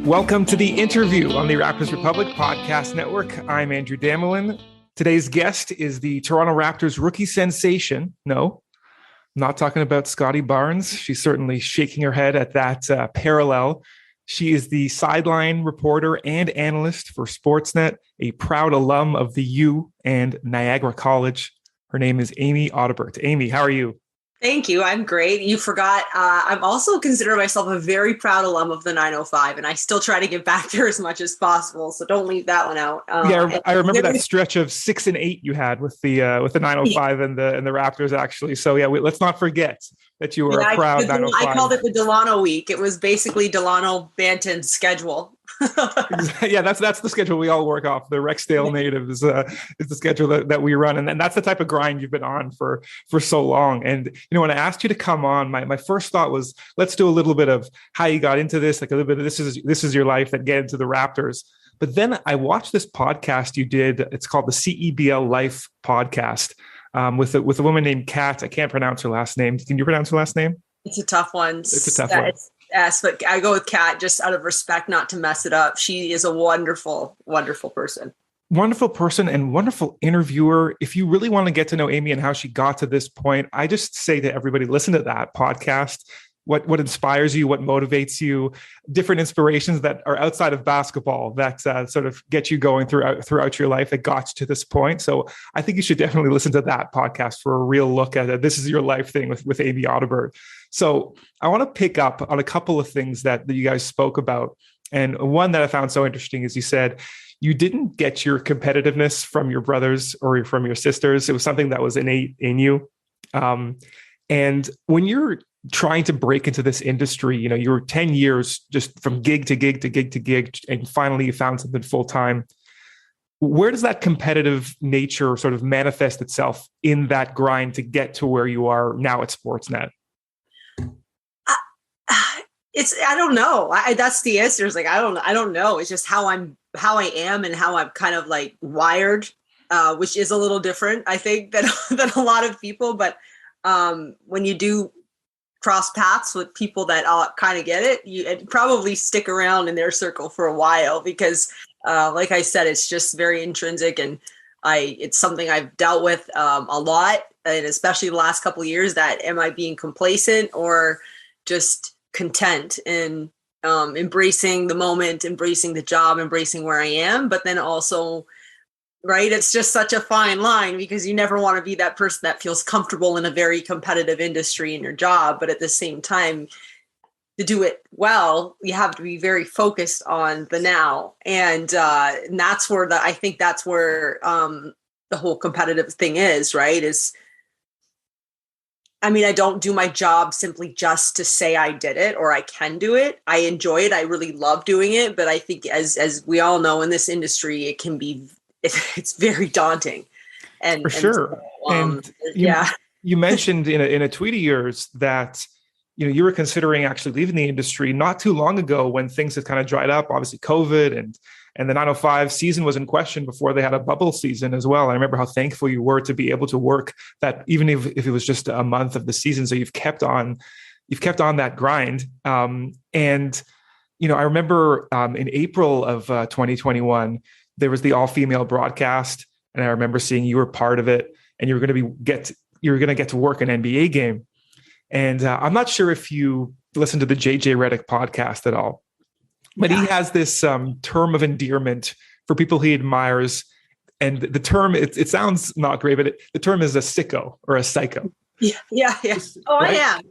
Welcome to The Interview on the Raptors Republic Podcast Network. I'm Andrew Damelin. Today's guest is the Toronto Raptors rookie sensation. No, I'm not talking about Scottie Barnes. She's certainly shaking her head at that parallel. She is the sideline reporter and analyst for Sportsnet, a proud alum of the U and Niagara College. Her name is Amy Audibert. Amy, how are you? Thank you. I'm great. You forgot. I'm also consider myself a very proud alum of the 905, and I still try to get back there as much as possible. So don't leave that one out. I remember that stretch of 6 and 8 you had with the 905 and the Raptors, actually. So let's not forget that you were a proud 905. I called it the Delano week. It was basically Delano Banton's schedule. Yeah, that's the schedule we all work off. The Rexdale native is the schedule that we run, and that's the type of grind you've been on for so long. And when I asked you to come on, my first thought was, let's do a little bit of how you got into this, like a little bit of this is your life, and get into the Raptors. But then I watched this podcast you did. It's called the CEBL Life podcast with a woman named Kat. I can't pronounce her last name. Can you pronounce her last name? It's a tough one. It's a tough one. Yes, but I go with Kat just out of respect, not to mess it up. She is a wonderful, wonderful person. Wonderful person and wonderful interviewer. If you really want to get to know Amy and how she got to this point, I just say to everybody, listen to that podcast. What inspires you, what motivates you, different inspirations that are outside of basketball that sort of get you going throughout your life that got you to this point. So I think you should definitely listen to that podcast for a real look at it. This is your life thing with Amy Audibert. So I want to pick up on a couple of things that you guys spoke about. And one that I found so interesting is you said you didn't get your competitiveness from your brothers or from your sisters. It was something that was innate in you. And when you're trying to break into this industry, you were 10 years just from gig to gig to gig to gig, and finally you found something full time. Where does that competitive nature sort of manifest itself in that grind to get to where you are now at Sportsnet? I don't know. That's the answer. It's like, I don't know. It's just how I am and how I'm kind of like wired, which is a little different, I think, than a lot of people. But when you do cross paths with people that kind of get it, you probably stick around in their circle for a while because, like I said, it's just very intrinsic, and it's something I've dealt with a lot, and especially the last couple of years. That am I being complacent or just content in embracing the moment, embracing the job, embracing where I am, but then also, right, it's just such a fine line because you never want to be that person that feels comfortable in a very competitive industry in your job, but at the same time, to do it well, you have to be very focused on the now, and that's where I think that's where the whole competitive thing is, right? I don't do my job simply just to say I did it or I can do it. I enjoy it. I really love doing it. But I think as we all know in this industry, it's very daunting. And for sure. You mentioned in a tweet of yours that, you were considering actually leaving the industry not too long ago when things had kind of dried up, obviously COVID and the 905 season was in question before they had a bubble season as well. I remember how thankful you were to be able to work that, even if it was just a month of the season. So you've kept on that grind. And I remember in April of 2021, there was the all-female broadcast, and I remember seeing you were part of it, and you were going to get to work an NBA game. And I'm not sure if you listen to the JJ Redick podcast at all. But he has this term of endearment for people he admires. And the term, it sounds not great, but the term is a sicko or a psycho. Yeah. Oh, right? I am.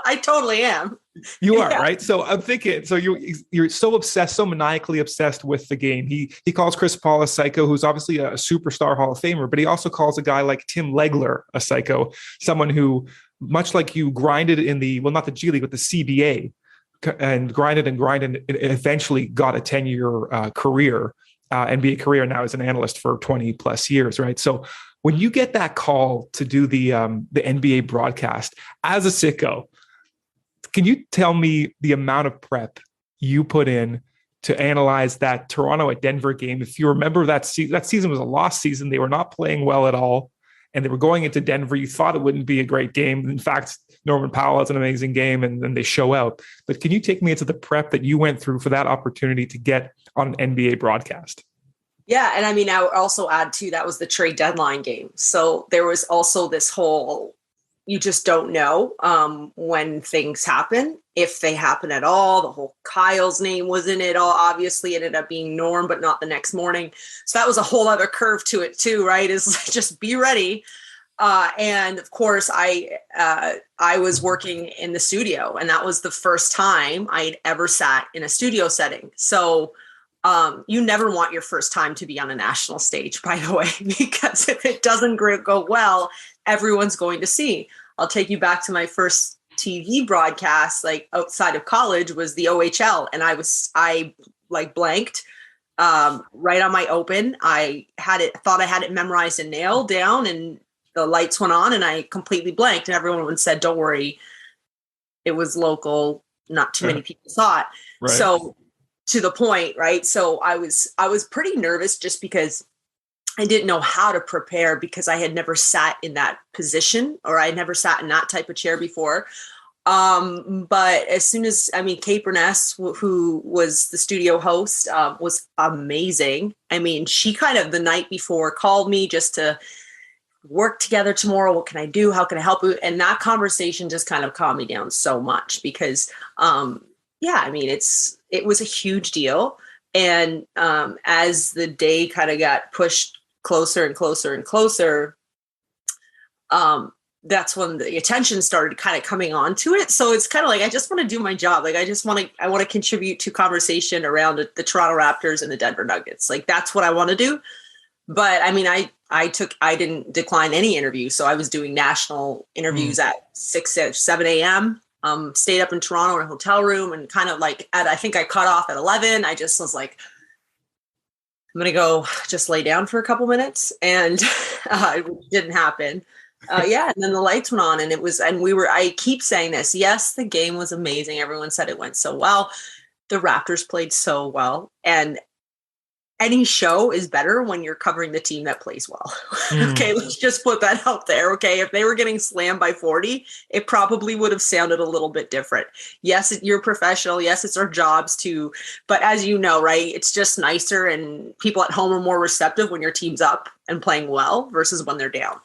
I totally am. You are, right? So I'm thinking, so you're so obsessed, so maniacally obsessed with the game. He calls Chris Paul a psycho, who's obviously a superstar Hall of Famer, but he also calls a guy like Tim Legler a psycho, someone who, much like you, grinded in not the G League, but the CBA, and grinded and eventually got a 10-year career, NBA career now as an analyst for 20 plus years, right? So when you get that call to do the NBA broadcast as a sicko, can you tell me the amount of prep you put in to analyze that Toronto at Denver game? If you remember that season was a lost season. They were not playing well at all. and they were going into Denver. You thought it wouldn't be a great game. In fact, Norman Powell has an amazing game, and then they show out. But can you take me into the prep that you went through for that opportunity to get on an NBA broadcast? Yeah. And I mean, I would also add too, that was the trade deadline game. So there was also this whole, you just don't know when things happen, if they happen at all. The whole Kyle's name was in it all. Obviously, it ended up being Norm, but not the next morning. So that was a whole other curve to it too, right? Is just be ready. And of course, I was working in the studio, and that was the first time I'd ever sat in a studio setting. So you never want your first time to be on a national stage, by the way, because if it doesn't go well, everyone's going to see. I'll take you back to my first TV broadcast, like outside of college, was the OHL. And I blanked right on my open. Thought I had it memorized and nailed down, and the lights went on and I completely blanked, and everyone said, don't worry, it was local. Not too many people saw it. Right. So to the point, right? So I was pretty nervous just because I didn't know how to prepare, because I had never sat in that position, or I had never sat in that type of chair before. But as soon as, Kate Burness, who was the studio host, was amazing. I mean, she kind of the night before called me just to work together tomorrow. What can I do? How can I help you? And that conversation just kind of calmed me down so much, because, it was a huge deal. And as the day kind of got pushed closer and closer and closer, that's when the attention started kind of coming on to it. So it's kind of like, I just want to do my job. Like, I want to contribute to conversation around the Toronto Raptors and the Denver Nuggets. Like, that's what I want to do. But I mean, I didn't decline any interview. So I was doing national interviews at 7 a.m. Stayed up in Toronto in a hotel room, and kind of like I think I cut off at 11. I just was like, I'm going to go just lay down for a couple minutes. And it didn't happen. And then the lights went on, and I keep saying this. Yes, the game was amazing. Everyone said it went so well. The Raptors played so well. And any show is better when you're covering the team that plays well. Okay, let's just put that out there. Okay, if they were getting slammed by 40, it probably would have sounded a little bit different. Yes, you're professional. Yes, it's our jobs too. But as you know, right, it's just nicer, and people at home are more receptive when your team's up and playing well versus when they're down.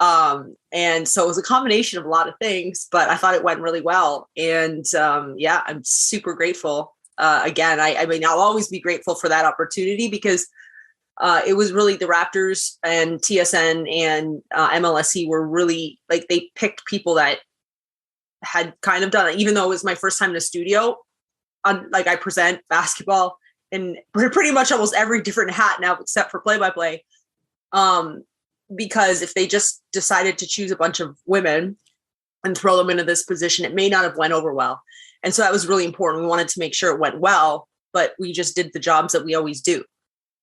And so it was a combination of a lot of things, but I thought it went really well. And I'm super grateful. Again, I'll always be grateful for that opportunity, because it was really the Raptors and TSN and MLSE were really, like, they picked people that had kind of done it, even though it was my first time in a studio. I present basketball in pretty much almost every different hat now, except for play-by-play. Because if they just decided to choose a bunch of women and throw them into this position, it may not have went over well. And so that was really important. We wanted to make sure it went well, but we just did the jobs that we always do,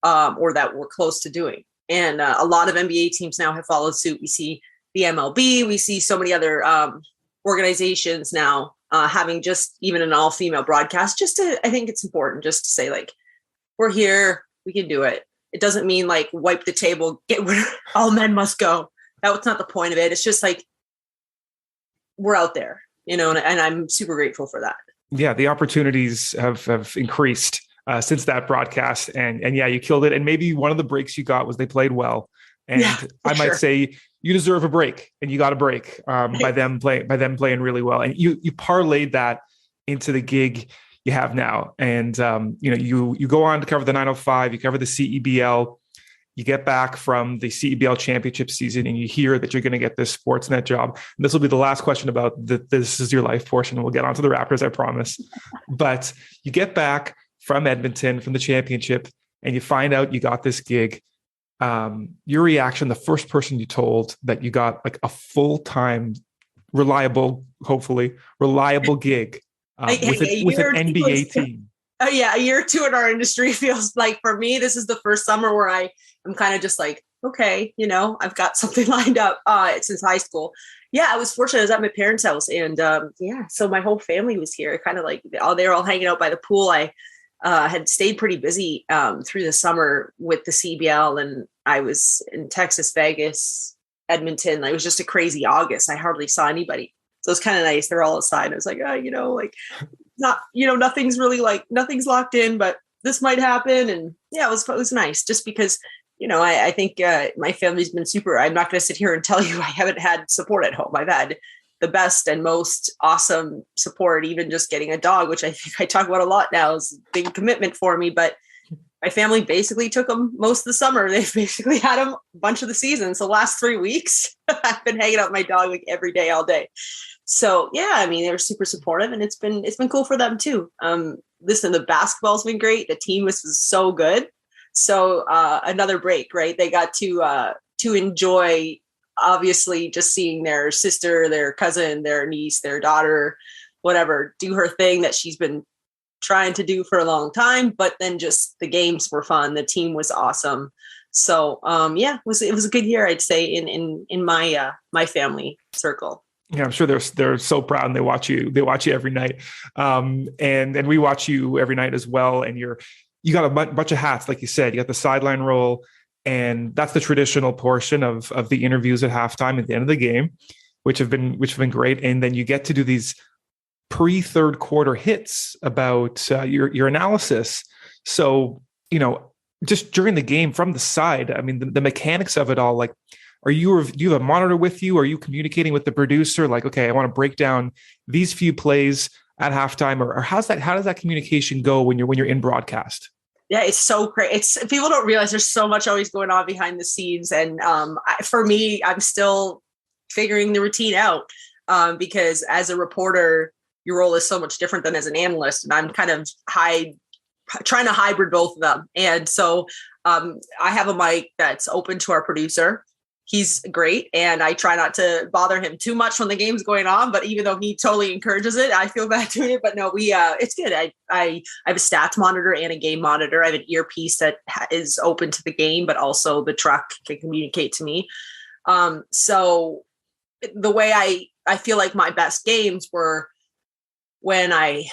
or that we're close to doing. And a lot of NBA teams now have followed suit. We see the MLB, we see so many other organizations now having just even an all-female broadcast. I think it's important just to say, like, we're here, we can do it. It doesn't mean like wipe the table, all men must go. That's not the point of it. It's just like, we're out there, and I'm super grateful for that. Yeah, the opportunities have increased since that broadcast, and you killed it. And maybe one of the breaks you got was they played well, and I might say you deserve a break, and you got a break by them playing really well, and you parlayed that into the gig you have now. And you go on to cover the 905, you cover the CEBL, you get back from the CEBL championship season, and you hear that you're going to get this Sportsnet job. And this will be the last question about this is your life portion, and we'll get on to the Raptors, I promise. But you get back from Edmonton, from the championship, and you find out you got this gig. Your reaction, the first person you told that you got like a full-time, reliable gig with an NBA team. A year or two in our industry feels like, for me, this is the first summer where I am kind of just like, okay, I've got something lined up since high school. Yeah, I was fortunate. I was at my parents' house, and so my whole family was here. Kind of like they were all hanging out by the pool. I had stayed pretty busy through the summer with the CBL, and I was in Texas, Vegas, Edmonton. It was just a crazy August. I hardly saw anybody. So it's kind of nice. They're all outside. I was like, not, nothing's really nothing's locked in, but this might happen. And yeah, it was nice just because, I think my family's been super. I'm not going to sit here and tell you I haven't had support at home. I've had the best and most awesome support, even just getting a dog, which I think I talk about a lot now, is a big commitment for me. But my family basically took them most of the summer. They've basically had them a bunch of the season. So the last 3 weeks, I've been hanging out with my dog every day, all day. So yeah, they were super supportive, and it's been cool for them too. Listen, the basketball's been great. The team was so good. So another break, right? They got to enjoy, obviously, just seeing their sister, their cousin, their niece, their daughter, whatever, do her thing that she's been trying to do for a long time. But then just the games were fun. The team was awesome. So it was a good year, I'd say, in my my family circle. Yeah, I'm sure they're so proud, and they watch you every night. And we watch you every night as well. And you got a bunch of hats, like you said. You got the sideline role, and that's the traditional portion of the interviews at halftime at the end of the game, which have been great. And then you get to do these pre-third quarter hits about your analysis. So, just during the game from the side, the mechanics of it all, like, do you have a monitor with you? Are you communicating with the producer? Like, okay, I want to break down these few plays at halftime, or how does that communication go when you're in broadcast? Yeah, it's so great. People don't realize there's so much always going on behind the scenes. And for me, I'm still figuring the routine out because as a reporter, your role is so much different than as an analyst. And I'm kind of trying to hybrid both of them. And so I have a mic that's open to our producer. He's great. And I try not to bother him too much when the game's going on, but even though he totally encourages it, I feel bad doing it. But no, it's good. I have a stats monitor and a game monitor. I have an earpiece that is open to the game, but also the truck can communicate to me. So the way I feel like my best games were when I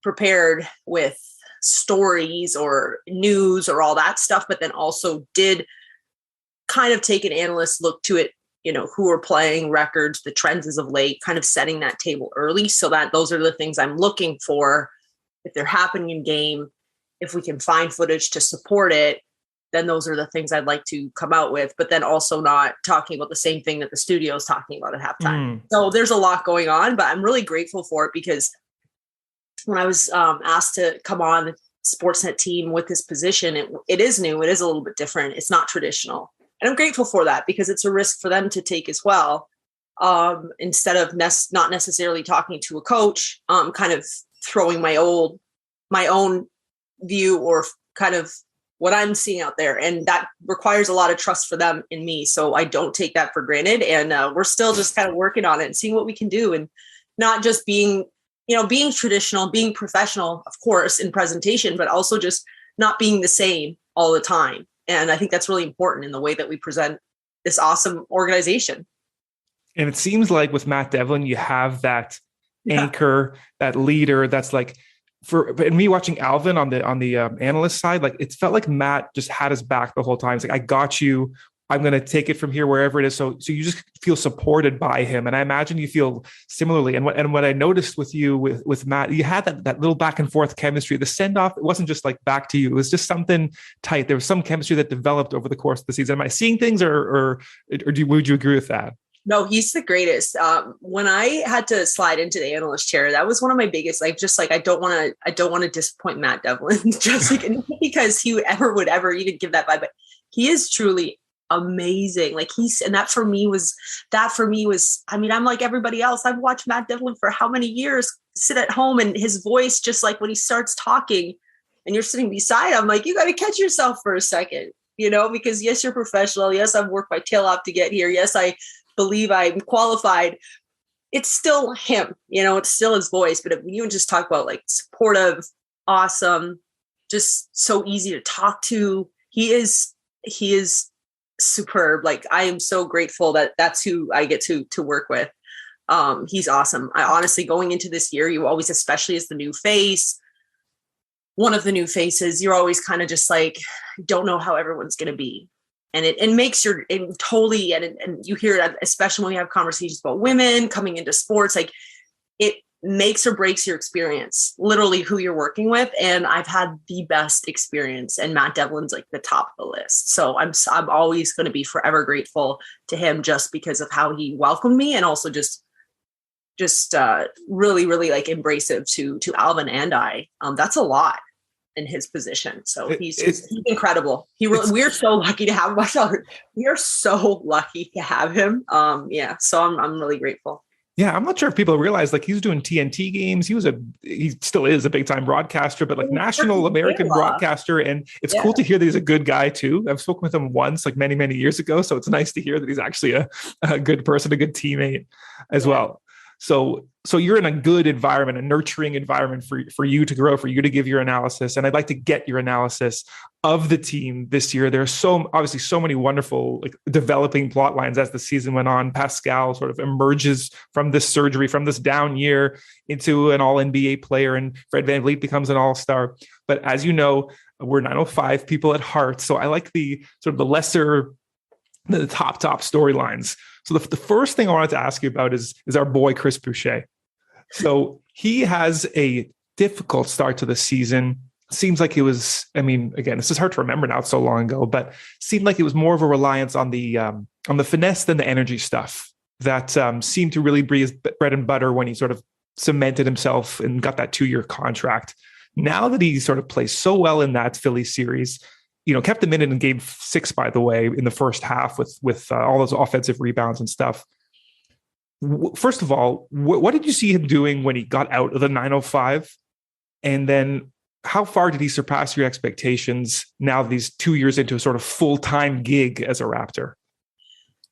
prepared with stories or news or all that stuff, but then also did kind of take an analyst look to it, who are playing records, the trends as of late, kind of setting that table early so that those are the things I'm looking for. If they're happening in game, if we can find footage to support it, then those are the things I'd like to come out with, but then also not talking about the same thing that the studio is talking about at halftime. So there's a lot going on, but I'm really grateful for it because when I was asked to come on the Sportsnet team with this position, it is new. It is a little bit different. It's not traditional. And I'm grateful for that because it's a risk for them to take as well. Instead of not necessarily talking to a coach, kind of throwing my own view or kind of what I'm seeing out there. And that requires a lot of trust for them and me. So I don't take that for granted. And we're still just kind of working on it and seeing what we can do, and not just being traditional, being professional, of course, in presentation, but also just not being the same all the time. And I think that's really important in the way that we present this awesome organization. And it seems like with Matt Devlin, you have that anchor, that leader. That's like, and me watching Alvin on the analyst side, like it felt like Matt just had his back the whole time. It's like, I got you. I'm going to take it from here, wherever it is. So you just feel supported by him. And I imagine you feel similarly. And what I noticed with you, with Matt, you had that little back and forth chemistry. The send off, it wasn't just like back to you. It was just something tight. There was some chemistry that developed over the course of the season. Am I seeing things or would you agree with that? No, he's the greatest. When I had to slide into the analyst chair, that was one of my biggest, I don't want to disappoint Matt Devlin, just like because he would ever even give that vibe, but he is truly amazing. That for me was, I'm like everybody else. I've watched Matt Devlin for how many years, sit at home, and his voice, just like when he starts talking and you're sitting beside him, like, you got to catch yourself for a second, because yes, you're professional. Yes, I've worked my tail off to get here. Yes, I believe I'm qualified. It's still him, it's still his voice. But when you just talk about like supportive, awesome, just so easy to talk to, he is superb. Like, I am so grateful that that's who I get to work with. He's awesome. I honestly, going into this year, you always, especially as the new face, one of the new faces, you're always kind of just like, don't know how everyone's going to be. And it makes it totally, and you hear that, especially when we have conversations about women coming into sports, like it makes or breaks your experience, literally who you're working with. And I've had the best experience, and Matt Devlin's like the top of the list. So I'm always going to be forever grateful to him just because of how he welcomed me, and also just really, really like embracive to Alvin and I. That's a lot in his position. So he's incredible. We're so lucky to have him. We are so lucky to have him. So I'm really grateful. Yeah, I'm not sure if people realize, like, he's doing TNT games. He still is a big time broadcaster, but like national American broadcaster. And it's cool to hear that he's a good guy too. I've spoken with him once, like many, many years ago. So it's nice to hear that he's actually a good person, a good teammate as well. So you're in a good environment, a nurturing environment for you to grow, for you to give your analysis. And I'd like to get your analysis of the team this year. There are obviously so many wonderful, like, developing plot lines as the season went on. Pascal sort of emerges from this surgery, from this down year, into an all-NBA player, and Fred VanVleet becomes an all-star. But as you know, we're 905 people at heart. So I like the sort of the top storylines. So the first thing I wanted to ask you about is our boy, Chris Boucher. So he has a difficult start to the season. Seems like it was, I mean, again, this is hard to remember now, it's so long ago, but seemed like it was more of a reliance on the finesse than the energy stuff that seemed to really be his bread and butter when he sort of cemented himself and got that 2-year contract. Now that he sort of plays so well in that Philly series, kept him in game 6, by the way, in the first half with all those offensive rebounds and stuff. First of all, what did you see him doing when he got out of the 905? And then how far did he surpass your expectations now that he's 2 years into a sort of full-time gig as a Raptor?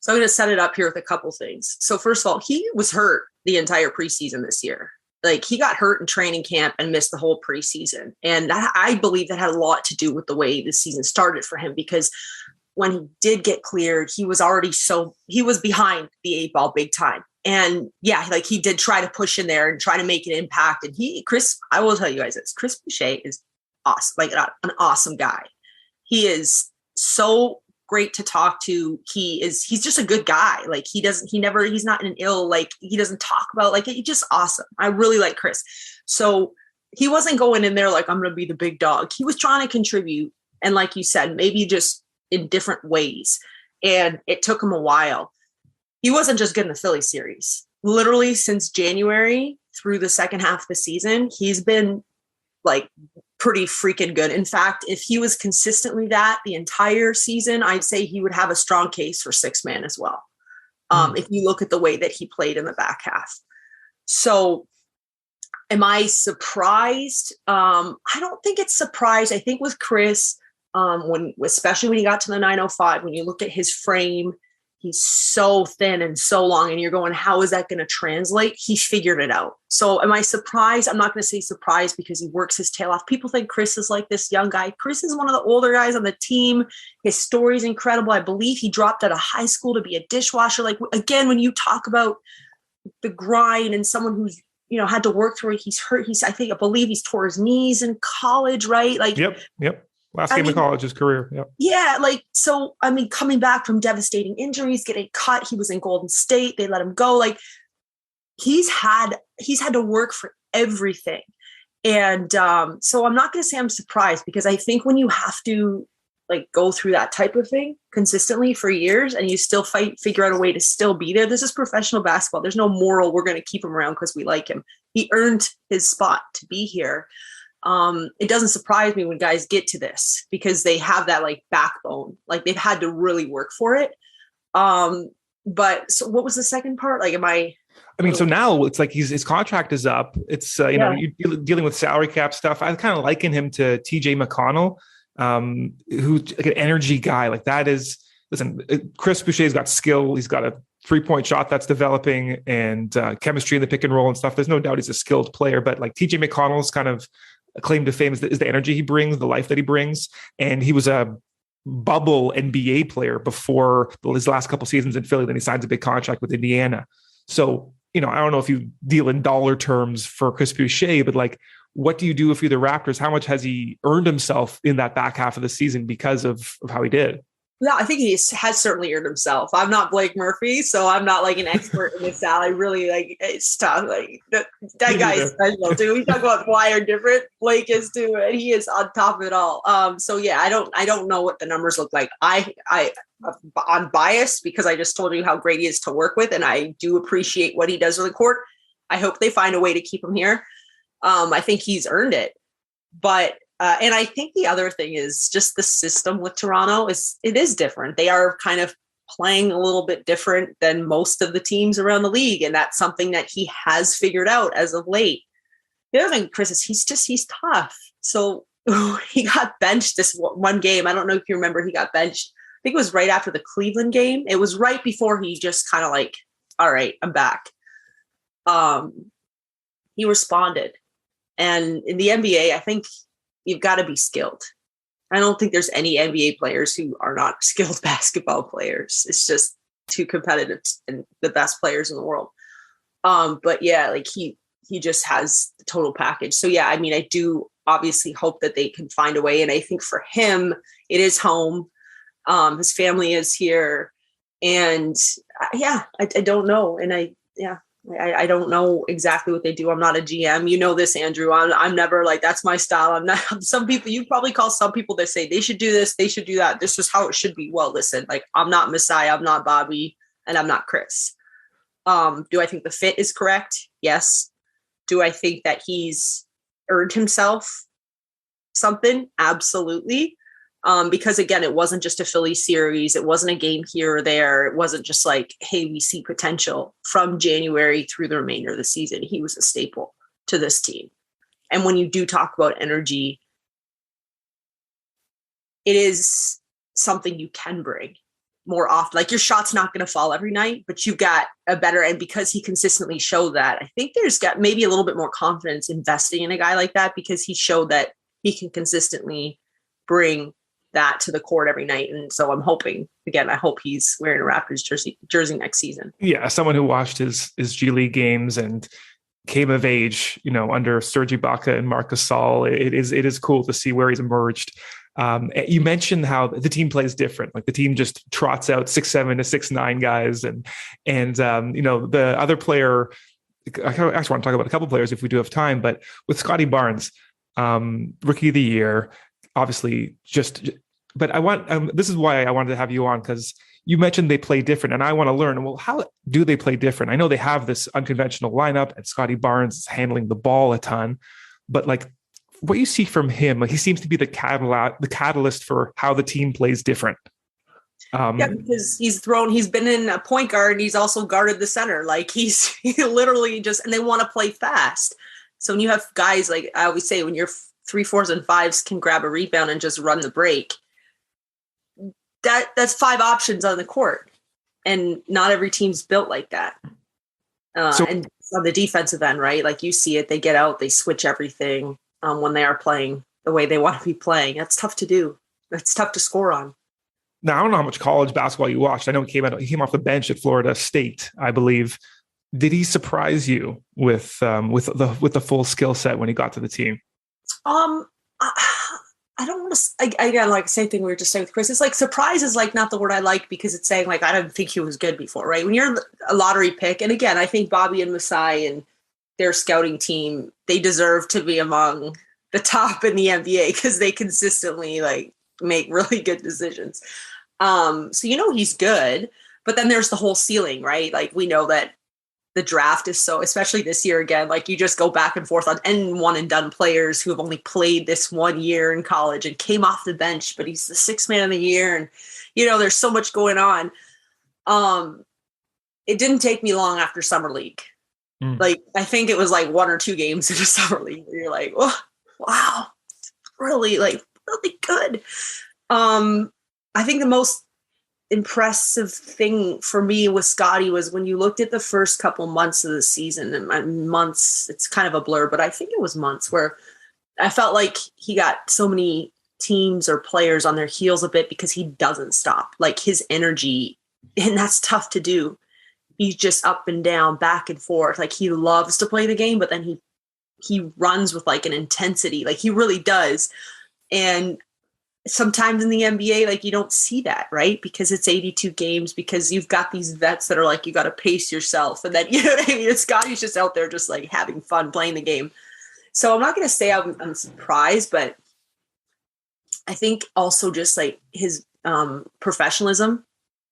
So I'm going to set it up here with a couple things. So first of all, he was hurt the entire preseason this year. Like, he got hurt in training camp and missed the whole preseason. And I believe that had a lot to do with the way the season started for him, because when he did get cleared, he was behind the 8-ball big time. And he did try to push in there and try to make an impact. And I will tell you guys this, Chris Boucher is awesome, like an awesome guy. He is so great to talk to. He's just a good guy. Like, he's not an ill, like, he doesn't talk about, like, he's just awesome. I really like Chris. So he wasn't going in there like, I'm going to be the big dog. He was trying to contribute. And like you said, maybe just in different ways. And it took him a while. He wasn't just good in the Philly series. Literally since January through the second half of the season, he's been like pretty freaking good. In fact, if he was consistently that the entire season, I'd say he would have a strong case for 6-man as well. If you look at the way that he played in the back half. So am I surprised? I don't think it's surprised. I think with Chris, especially when he got to the 905, when you look at his frame, he's so thin and so long, and you're going, how is that going to translate? He figured it out. So am I surprised? I'm not going to say surprised because he works his tail off. People think Chris is like this young guy. Chris is one of the older guys on the team. His story is incredible. I believe he dropped out of high school to be a dishwasher. Like, again, when you talk about the grind and someone who's, had to work through it, he's hurt. I believe he's tore his knees in college, right? Like, Yep. Last game of college, his career. Yep. Yeah. Like, so, coming back from devastating injuries, getting cut, he was in Golden State. They let him go. Like, he's had to work for everything. And so I'm not going to say I'm surprised, because I think when you have to like go through that type of thing consistently for years and you still figure out a way to still be there. This is professional basketball. There's no moral, we're going to keep him around because we like him. He earned his spot to be here. It doesn't surprise me when guys get to this, because they have that like backbone, like they've had to really work for it. But so what was the second part? Like, so now it's like his contract is up. It's, know, you're dealing with salary cap stuff. I kind of liken him to TJ McConnell, who's like an energy guy. Like, that is, listen, Chris Boucher's got skill. He's got a 3-point shot that's developing, and chemistry in the pick and roll and stuff. There's no doubt he's a skilled player, but like TJ McConnell's kind of claim to fame is the energy he brings, the life that he brings. And he was a bubble NBA player before his last couple seasons in Philly. Then he signs a big contract with Indiana. So, I don't know if you deal in dollar terms for Chris Boucher, but like, what do you do if you're the Raptors? How much has he earned himself in that back half of the season because of how he did? No, I think he has certainly earned himself. I'm not Blake Murphy, so I'm not like an expert in this style. I really like it's tough. Like that guy is special too. We talk about why are different. Blake is too, and he is on top of it all. So yeah, I don't know what the numbers look like. I'm biased because I just told you how great he is to work with, and I do appreciate what he does on the court. I hope they find a way to keep him here. I think he's earned it, but. And I think the other thing is just the system with Toronto it is different. They are kind of playing a little bit different than most of the teams around the league. And that's something that he has figured out as of late. The other thing, Chris, is he's tough. So he got benched this one game. I don't know if you remember, he got benched. I think it was right after the Cleveland game. It was right before he just kind of like, all right, I'm back. He responded. And in the NBA, I think you've got to be skilled. I don't think there's any NBA players who are not skilled basketball players. It's just too competitive and the best players in the world. But yeah, like he just has the total package. So yeah, I mean, I do obviously hope that they can find a way. And I think for him, it is home. His family is here. And I don't know. And I don't know exactly what they do. I'm not a GM. You know this, Andrew. I'm never like, that's my style. I'm not. Some people, you probably call some people that say they should do this, they should do that. This is how it should be. Well, listen, like I'm not Messiah, I'm not Bobby, and I'm not Chris. Do I think the fit is correct? Yes. Do I think that he's earned himself something? Absolutely. Because again, it wasn't just a Philly series. It wasn't a game here or there. It wasn't just like, hey, we see potential from January through the remainder of the season. He was a staple to this team. And when you do talk about energy, it is something you can bring more often. Like your shot's not going to fall every night, but you've got a better, and because he consistently showed that, I think there's got maybe a little bit more confidence investing in a guy like that because he showed that he can consistently bring that to the court every night. And so I'm hoping, again, I hope he's wearing a Raptors jersey next season. Yeah, someone who watched his G League games and came of age, under Serge Ibaka and Marc Gasol. It is cool to see where he's emerged. You mentioned how the team plays different. Like the team just trots out 6'7" to 6'9" guys, and the other player. I actually want to talk about a couple players if we do have time, but with Scottie Barnes, rookie of the year, obviously but I want, this is why I wanted to have you on, because you mentioned they play different and I want to learn, well, how do they play different? I know they have this unconventional lineup and Scottie Barnes is handling the ball a ton, but like what you see from him, like he seems to be the catalyst for how the team plays different. Because he's been in a point guard and he's also guarded the center. Like he literally and they want to play fast. So when you have guys, like I always say, when you're 3, 4s, and 5s can grab a rebound and just run the break, that's 5 options on the court. And not every team's built like that. And on the defensive end, right? Like you see it, they get out, they switch everything when they are playing the way they want to be playing. That's tough to do. That's tough to score on. Now, I don't know how much college basketball you watched. I know he came off the bench at Florida State, I believe. Did he surprise you with the full skill set when he got to the team? I don't want to, again, like the same thing we were just saying with Chris. It's like surprise is like not the word I like because it's saying like, I didn't think he was good before, right? When you're a lottery pick. And again, I think Bobby and Masai and their scouting team, they deserve to be among the top in the NBA because they consistently like make really good decisions. So, he's good, but then there's the whole ceiling, right? Like we know that the draft is so, especially this year again, like you just go back and forth on one and done players who have only played this 1 year in college and came off the bench, but he's the 6th man of the year. And, there's so much going on. It didn't take me long after summer league. Like, I think it was like 1 or 2 games in a summer league where you're like, oh, wow, really good. I think the most impressive thing for me with Scottie was when you looked at the first couple months of the season, and months, it's kind of a blur, but I think it was months where I felt like he got so many teams or players on their heels a bit because he doesn't stop. Like his energy, and that's tough to do. He's just up and down, back and forth. Like he loves to play the game, but then he runs with like an intensity, like he really does. And sometimes in the NBA, like you don't see that, right? Because it's 82 games, because you've got these vets that are like, you got to pace yourself. And then, you know what I mean? Scottie's just out there just like having fun playing the game. So I'm not going to say I'm surprised, but I think also just like his professionalism,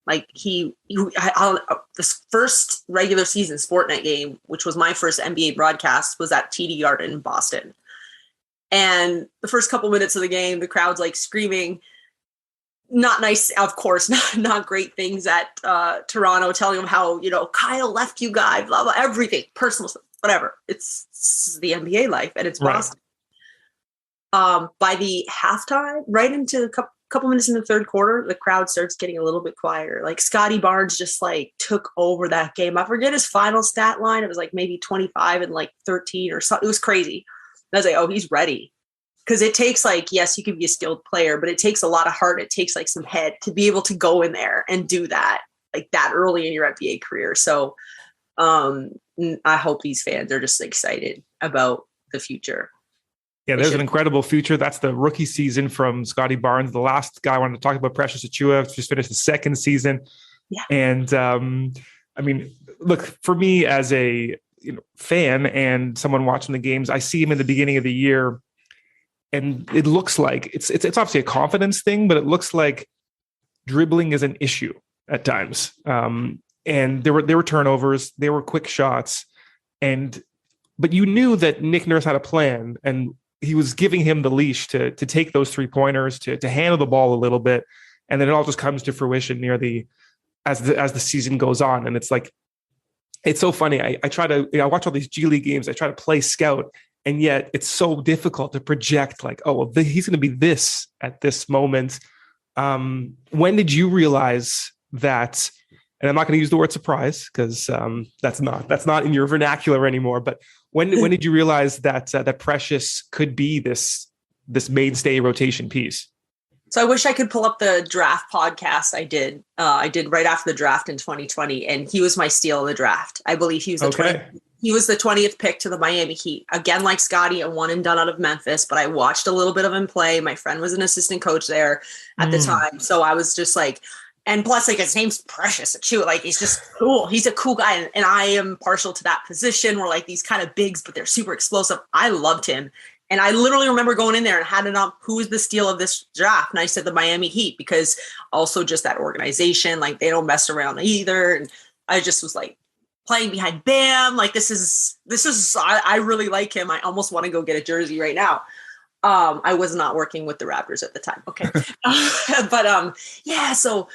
like this first regular season Sportsnet game, which was my first NBA broadcast, was at TD Garden in Boston. And the first couple minutes of the game, the crowd's like screaming, not nice, of course, not great things at Toronto, telling them how, you know, Kyle left you guys, blah, blah, everything, personal stuff, whatever. It's the NBA life, and it's Boston. Right. By the halftime, right into a couple minutes in the third quarter, the crowd starts getting a little bit quieter. Like Scottie Barnes just like took over that game. I forget his final stat line. It was like maybe 25 and like 13 or something. It was crazy. I was like, oh, he's ready. Because it takes like, yes, you can be a skilled player, but it takes a lot of heart. It takes like some head to be able to go in there and do that, like that early in your NBA career. So I hope these fans are just excited about the future. Yeah, there's an incredible future. That's the rookie season from Scottie Barnes. The last guy I wanted to talk about, Precious Achiuwa, just finished the second season. Yeah. And I mean, look, for me as a fan and someone watching the games, I see him in the beginning of the year, and it looks like it's obviously a confidence thing, but it looks like dribbling is an issue at times. And there were turnovers, there were quick shots, but you knew that Nick Nurse had a plan, and he was giving him the leash to take those 3-pointers, to handle the ball a little bit, and then it all just comes to fruition as the season goes on. And it's like, it's so funny. I try to, I watch all these G League games. I try to play scout, and yet it's so difficult to project like, oh, well, he's going to be this at this moment. When did you realize that? And I'm not going to use the word surprise because that's not in your vernacular anymore. But when did you realize that Precious could be this mainstay rotation piece? So I wish I could pull up the draft podcast I did. I did right after the draft in 2020, and he was my steal of the draft. I believe he was the 20th pick to the Miami Heat. Again, like Scottie, a one and done out of Memphis, but I watched a little bit of him play. My friend was an assistant coach there at the time. So I was just like, and plus like his name's Precious Achiuwa. Like he's just cool. He's a cool guy. And I am partial to that position where like these kind of bigs, but they're super explosive. I loved him. And I literally remember going in there and had it on who is the steal of this draft. And I said the Miami Heat, because also just that organization, like they don't mess around either. And I just was like playing behind Bam. Like this is, I really like him. I almost want to go get a jersey right now. I was not working with the Raptors at the time. Okay. But yeah, so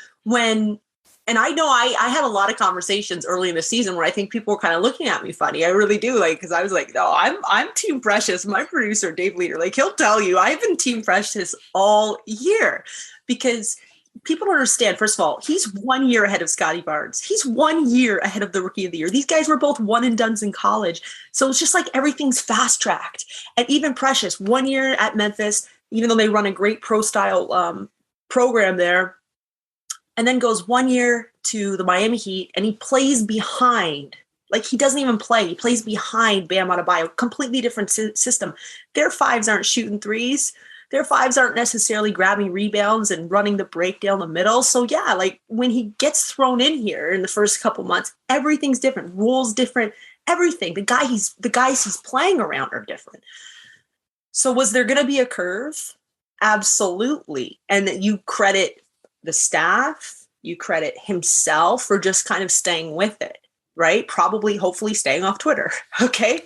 and I know I had a lot of conversations early in the season where I think people were kind of looking at me funny. I really do, like, because I was like, no, I'm Team Precious. My producer, Devlin, like he'll tell you, I've been Team Precious all year, because people don't understand. First of all, he's 1 year ahead of Scottie Barnes. He's 1 year ahead of the Rookie of the Year. These guys were both one and dones in college. So it's just like everything's fast tracked. And even Precious, 1 year at Memphis, even though they run a great pro style program there, and then goes 1 year to the Miami Heat, and he plays behind. Like he doesn't even play. He plays behind Bam Adebayo. Completely different system. Their fives aren't shooting threes. Their fives aren't necessarily grabbing rebounds and running the break down the middle. So yeah, like when he gets thrown in here in the first couple months, everything's different. Rules different. Everything. The guys he's playing around are different. So was there going to be a curve? Absolutely. And you credit the staff, you credit himself for just kind of staying with it, right? Probably, hopefully staying off Twitter. Okay.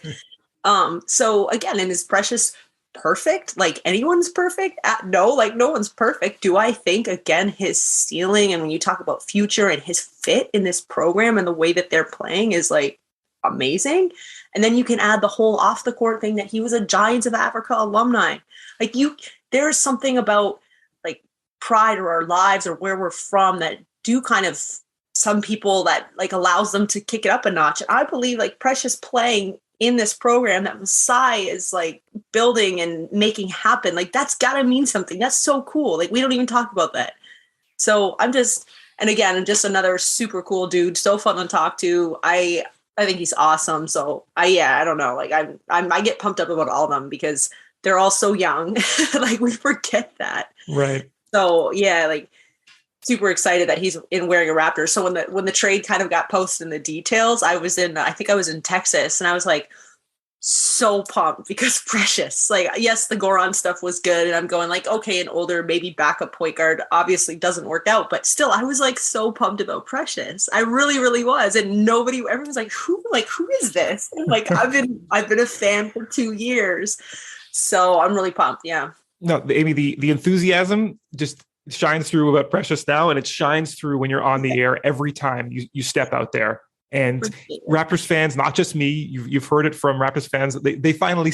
So again, and is Precious perfect? Like anyone's perfect? No, like no one's perfect. Do I think, again, his ceiling, and when you talk about future and his fit in this program and the way that they're playing is like amazing. And then you can add the whole off the court thing that he was a Giants of Africa alumni. Like there's something about pride or our lives or where we're from that do kind of some people that like allows them to kick it up a notch. And I believe like Precious playing in this program that Masai is like building and making happen. Like that's gotta mean something. That's so cool. Like we don't even talk about that. So I'm just another super cool dude. So fun to talk to. I think he's awesome. So I don't know. Like I get pumped up about all of them because they're all so young. Like we forget that. Right. So yeah, like super excited that he's in wearing a Raptor. So when the trade kind of got posted in the details, I think I was in Texas, and I was like so pumped because Precious, like, yes, the Goran stuff was good, and I'm going like, okay, an older maybe backup point guard obviously doesn't work out, but still I was like so pumped about Precious. I really, really was. And everyone's like, who is this? And like, I've been a fan for 2 years. So I'm really pumped. Yeah. No, Amy, the enthusiasm just shines through about Precious now, and it shines through when you're on the air every time you step out there. And Raptors fans, not just me, you've heard it from Raptors fans, they finally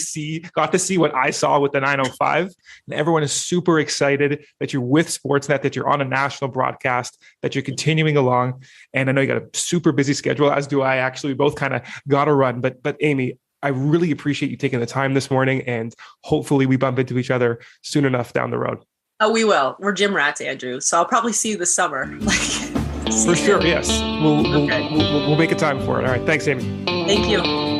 got to see what I saw with the 905. And everyone is super excited that you're with Sportsnet, that you're on a national broadcast, that you're continuing along. And I know you got a super busy schedule, as do I actually. We both kind of got to run. But Amy, I really appreciate you taking the time this morning, and hopefully we bump into each other soon enough down the road. Oh, we will. We're gym rats, Andrew. So I'll probably see you this summer. For sure, yes. We'll make a time for it. All right. Thanks, Amy. Thank you.